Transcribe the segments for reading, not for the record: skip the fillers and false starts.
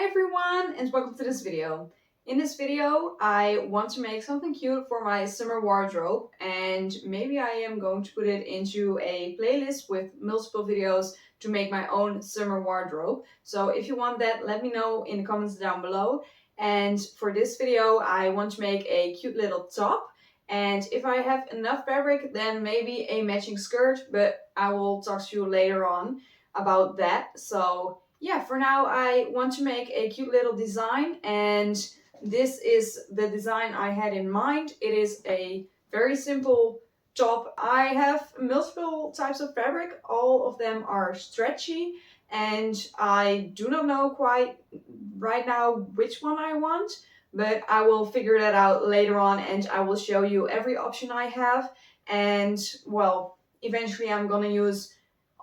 Hi everyone and welcome to this video. In this video I want to make something cute for my summer wardrobe, and maybe I am going to put it into a playlist with multiple videos to make my own summer wardrobe. So if you want that, let me know in the comments down below. And for this video I want to make a cute little top, and if I have enough fabric then maybe a matching skirt, but I will talk to you later on about that. So yeah, for now I want to make a cute little design, and this is the design I had in mind. It is a very simple top. I have multiple types of fabric, all of them are stretchy, and I do not know quite right now which one I want, but I will figure that out later on and I will show you every option I have. And well, eventually I'm gonna use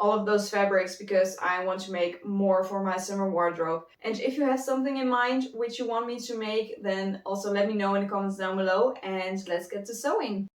all of those fabrics because I want to make more for my summer wardrobe. And if you have something in mind which you want me to make, then also let me know in the comments down below, and let's get to sewing.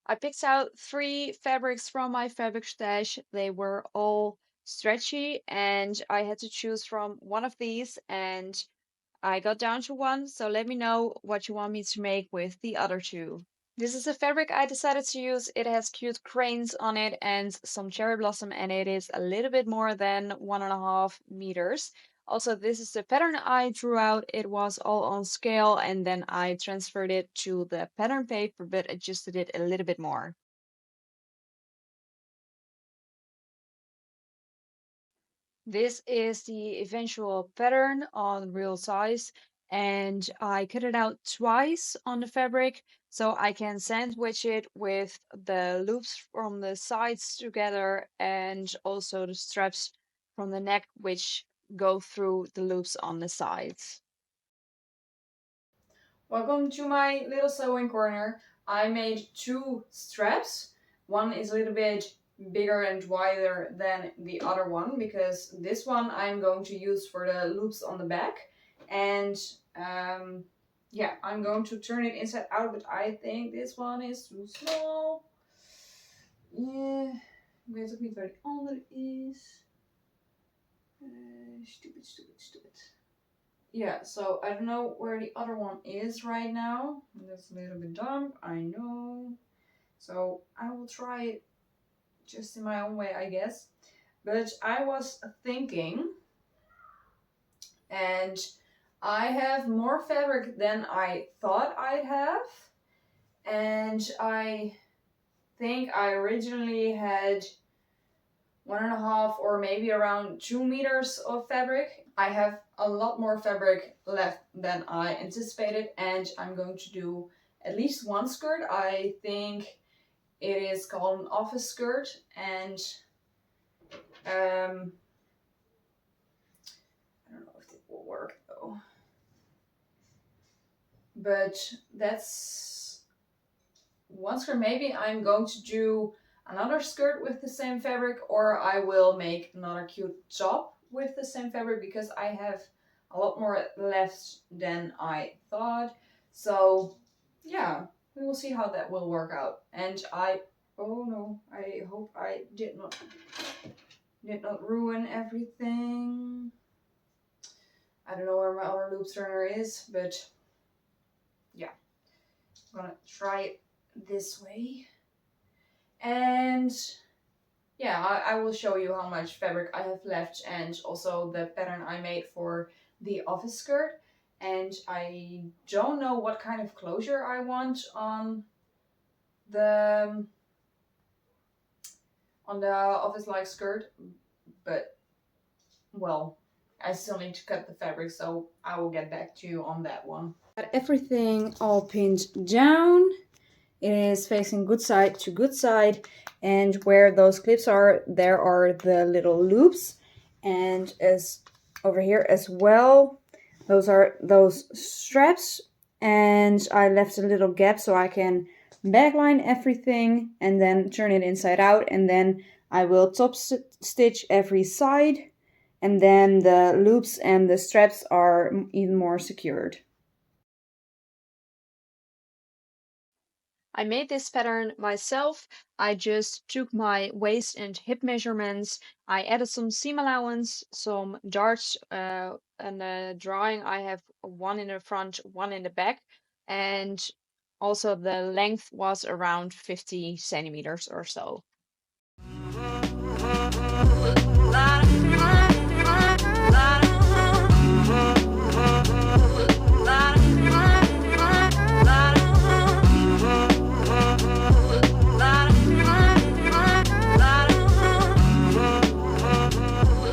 I picked out 3 fabrics from my fabric stash. They were all stretchy and I had to choose from one of these, and I got down to one, so let me know what you want me to make with the other 2. This is a fabric I decided to use. It has cute cranes on it and some cherry blossom, and it is a little bit more than 1.5 meters. Also, this is the pattern I drew out. It was all on scale, and then I transferred it to the pattern paper but adjusted it a little bit more. This is the eventual pattern on real size, and I cut it out twice on the fabric so I can sandwich it with the loops from the sides together and also the straps from the neck, which go through the loops on the sides. Welcome to my little sewing corner. I made 2 straps. One is a little bit bigger and wider than the other one because this one I'm going to use for the loops on the back. And yeah, I'm going to turn it inside out, but I think this one is too small. Yeah, ik weet ook niet waar die andere is. Stupid. Yeah, so I don't know where the other one is right now. That's a little bit dumb, I know. So I will try it just in my own way, I guess. But I was thinking, and I have more fabric than I thought I'd have. And I think I originally had 1.5 or maybe around 2 meters of fabric. I have a lot more fabric left than I anticipated, and I'm going to do at least one skirt. I think it is called an office skirt, and I don't know if it will work though. But that's one skirt. Maybe I'm going to do another skirt with the same fabric, or I will make another cute top with the same fabric because I have a lot more left than I thought. So yeah, we will see how that will work out. And oh no, I hope I did not ruin everything. I don't know where my other loop turner is, but yeah, I'm gonna try it this way. And yeah, I will show you how much fabric I have left and also the pattern I made for the office skirt. And I don't know what kind of closure I want the on the office-like skirt, but well, I still need to cut the fabric, so I will get back to you on that one. Got everything all pinned down. It is facing good side to good side, and where those clips are, there are the little loops, and as over here as well, those are those straps, and I left a little gap so I can backline everything and then turn it inside out, and then I will top stitch every side, and then the loops and the straps are even more secured. I made this pattern myself. I just took my waist and hip measurements. I added some seam allowance, some darts, and the drawing. I have one in the front, one in the back, and also the length was around 50 centimeters or so.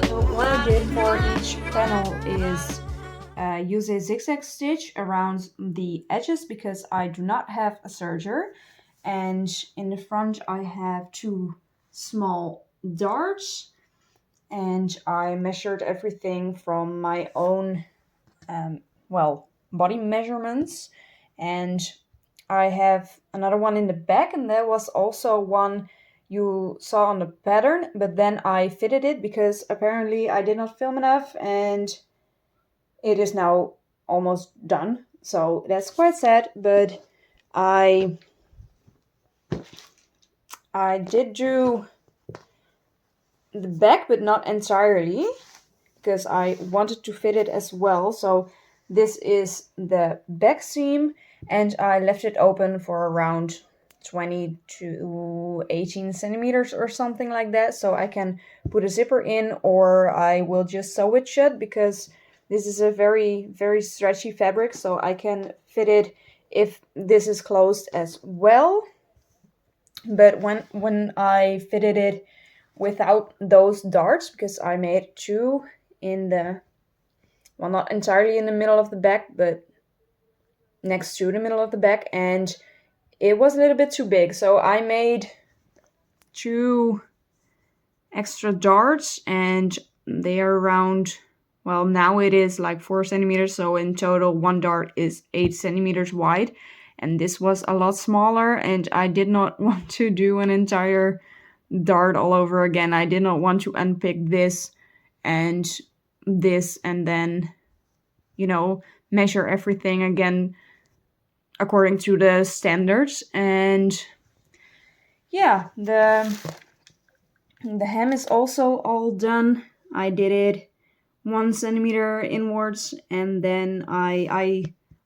So what I did for each panel is use a zigzag stitch around the edges because I do not have a serger, and in the front I have 2 small darts, and I measured everything from my own body measurements, and I have another one in the back, and there was also one you saw on the pattern, but then I fitted it because apparently I did not film enough, and it is now almost done. So that's quite sad, but I did do the back, but not entirely, because I wanted to fit it as well. So this is the back seam, and I left it open for around 20 to 18 centimeters or something like that, so I can put a zipper in, or I will just sew it shut because this is a very, very stretchy fabric, so I can fit it if this is closed as well. But when I fitted it without those darts, because I made 2 in the, well, not entirely in the middle of the back, but next to the middle of the back, and it was a little bit too big, so I made 2 extra darts, and they are around, well, now it is like 4 centimeters, so in total 1 dart is 8 centimeters wide, and this was a lot smaller, and I did not want to do an entire dart all over again. I did not want to unpick this and then, measure everything again according to the standards. And yeah, the hem is also all done. I did it 1 centimeter inwards, and then I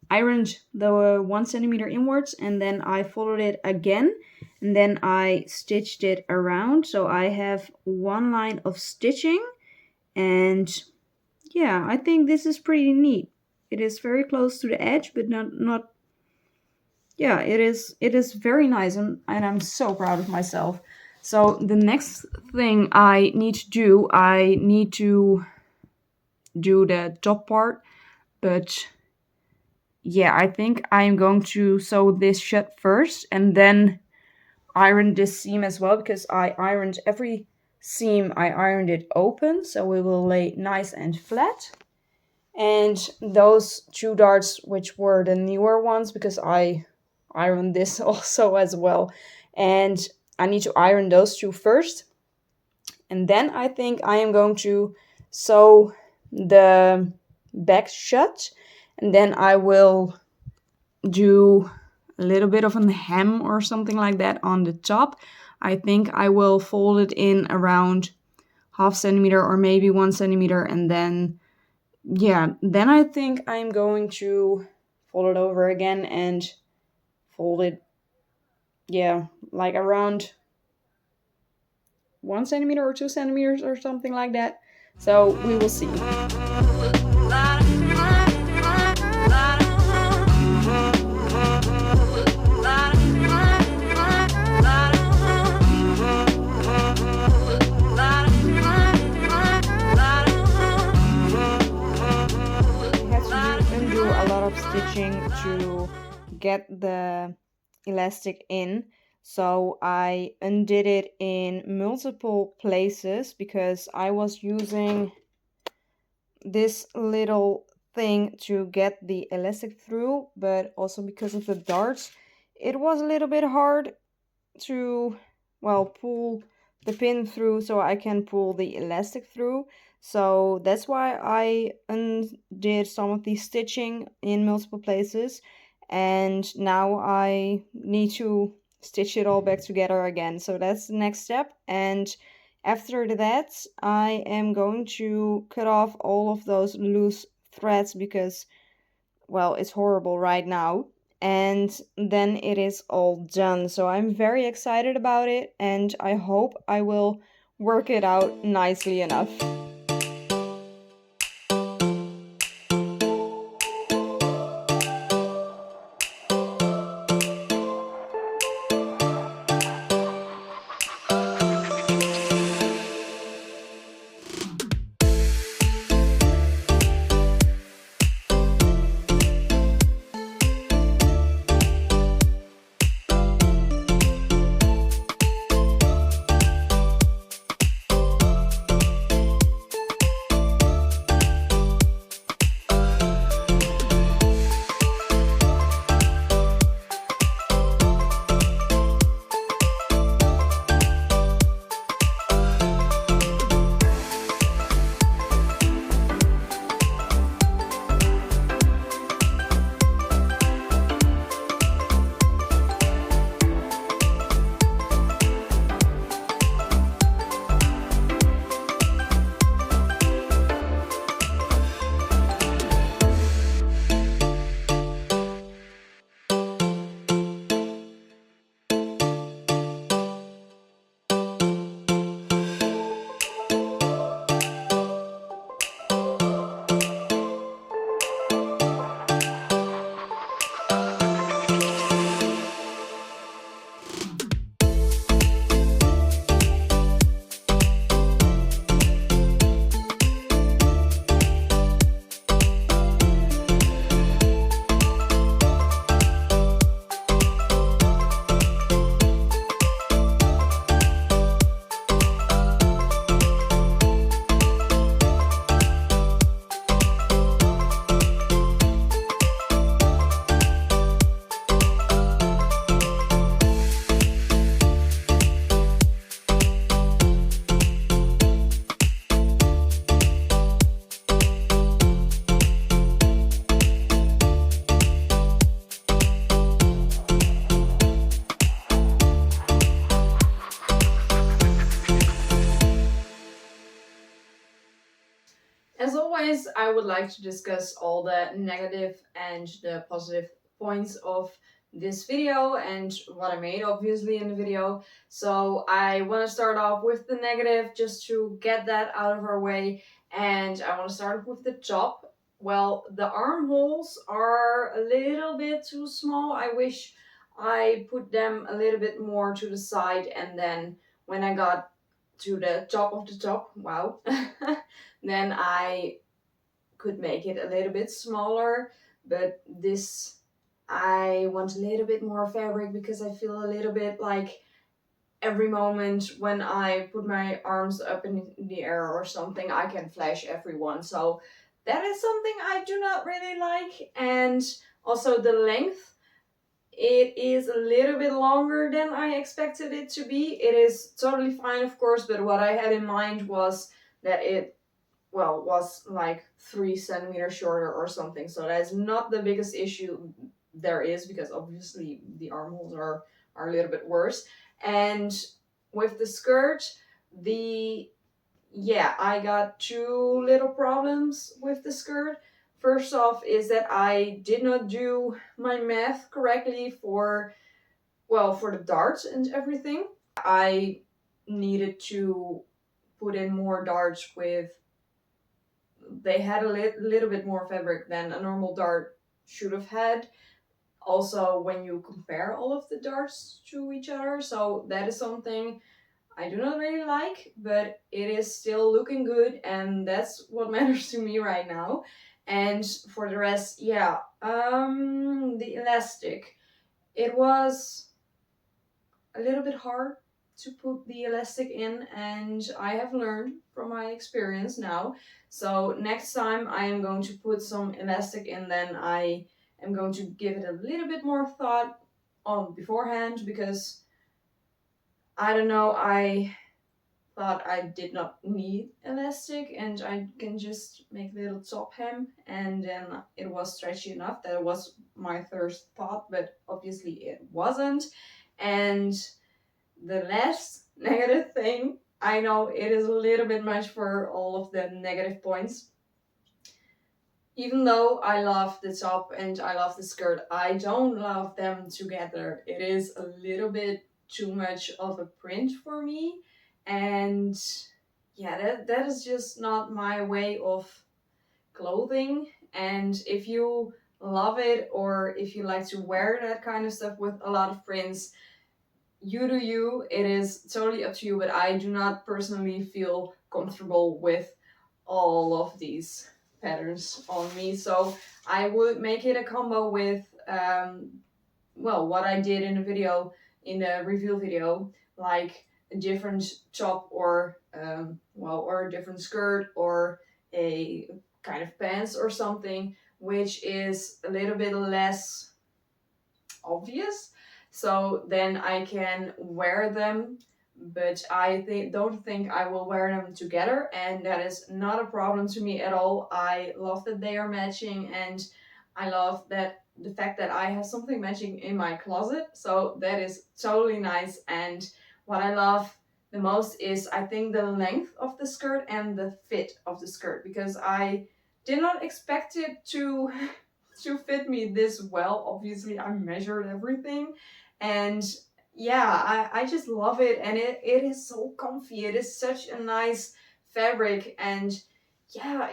ironed the 1 centimeter inwards, and then I folded it again, and then I stitched it around. So I have 1 line of stitching, and yeah, I think this is pretty neat. It is very close to the edge, but not yeah, it is very nice, and I'm so proud of myself. So the next thing I need to do the top part, but yeah, I think I'm going to sew this shut first and then iron this seam as well, because I ironed every seam, I ironed it open, so it will lay nice and flat. And those 2 darts, which were the newer ones, because I ironed this also as well, and I need to iron those 2 first, and then I think I am going to sew the back shut, and then I will do a little bit of a hem or something like that on the top. I think I will fold it in around 0.5 centimeter or maybe 1 centimeter, and then then I think I'm going to fold it over again and fold it, like around 1 centimeter or 2 centimeters or something like that. So we will see. Stitching to get the elastic in, so I undid it in multiple places because I was using this little thing to get the elastic through, but also because of the darts it was a little bit hard to pull the pin through so I can pull the elastic through. So that's why I undid some of the stitching in multiple places. and now I need to stitch it all back together again. So that's the next step. And after that, I am going to cut off all of those loose threads because, well, it's horrible right now. And then it is all done. So I'm very excited about it, and I hope I will work it out nicely enough. As always, I would like to discuss all the negative and the positive points of this video and what I made obviously in the video. So I want to start off with the negative just to get that out of our way, and I want to start with the top. Well, the armholes are a little bit too small. I wish I put them a little bit more to the side, and then when I got to the top of the top, wow, then I could make it a little bit smaller. But this, I want a little bit more fabric because I feel a little bit like every moment when I put my arms up in the air or something, I can flash everyone. So that is something I do not really like. And also the length, it is a little bit longer than I expected it to be. It is totally fine, of course, but what I had in mind was that it, well, was like 3 centimeters shorter or something. So that is not the biggest issue there is, because obviously the armholes are a little bit worse. And with the skirt, the yeah, I got two little problems with the skirt. First off is that I did not do my math correctly for, well, for the darts and everything. I needed to put in more darts with, they had a little bit more fabric than a normal dart should have had. Also, when you compare all of the darts to each other, so that is something I do not really like, but it is still looking good, and that's what matters to me right now. And for the rest, yeah, the elastic, it was a little bit hard to put the elastic in, and I have learned from my experience now. So next time I am going to put some elastic in, then I am going to give it a little bit more thought on beforehand, because I don't know, I thought I did not need elastic and I can just make a little top hem, and then it was stretchy enough. That was my first thought, but obviously it wasn't. And the last negative thing, I know it is a little bit much for all of the negative points. Even though I love the top and I love the skirt, I don't love them together. It is a little bit too much of a print for me. And yeah, that is just not my way of clothing. And if you love it, or if you like to wear that kind of stuff with a lot of prints, you do you. It is totally up to you, but I do not personally feel comfortable with all of these patterns on me. So I would make it a combo with well, what I did in the video, in the reveal video, like a different top, or well, or a different skirt, or a kind of pants or something, which is a little bit less obvious. So then I can wear them, but don't think I will wear them together, and that is not a problem to me at all. I love that they are matching, and I love that the fact that I have something matching in my closet. So that is totally nice. And what I love the most is, I think, the length of the skirt and the fit of the skirt, because I did not expect it to to fit me this well. Obviously, I measured everything, and yeah, I just love it, and it is so comfy. It is such a nice fabric, and yeah,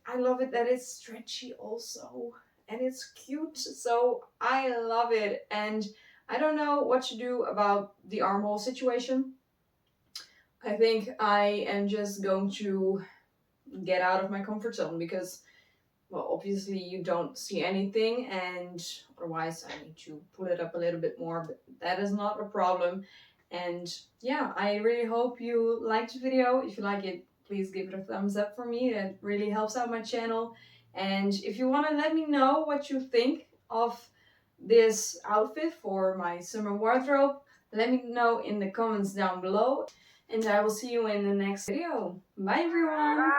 I love it that it's stretchy also, and it's cute. So I love it, and I don't know what to do about the armhole situation. I think I am just going to get out of my comfort zone, because, well, obviously you don't see anything, and otherwise I need to pull it up a little bit more, but that is not a problem. And yeah, I really hope you liked the video. If you like it, please give it a thumbs up for me. That really helps out my channel. And if you want to let me know what you think of this outfit for my summer wardrobe, let me know in the comments down below. And I will see you in the next video. Bye everyone!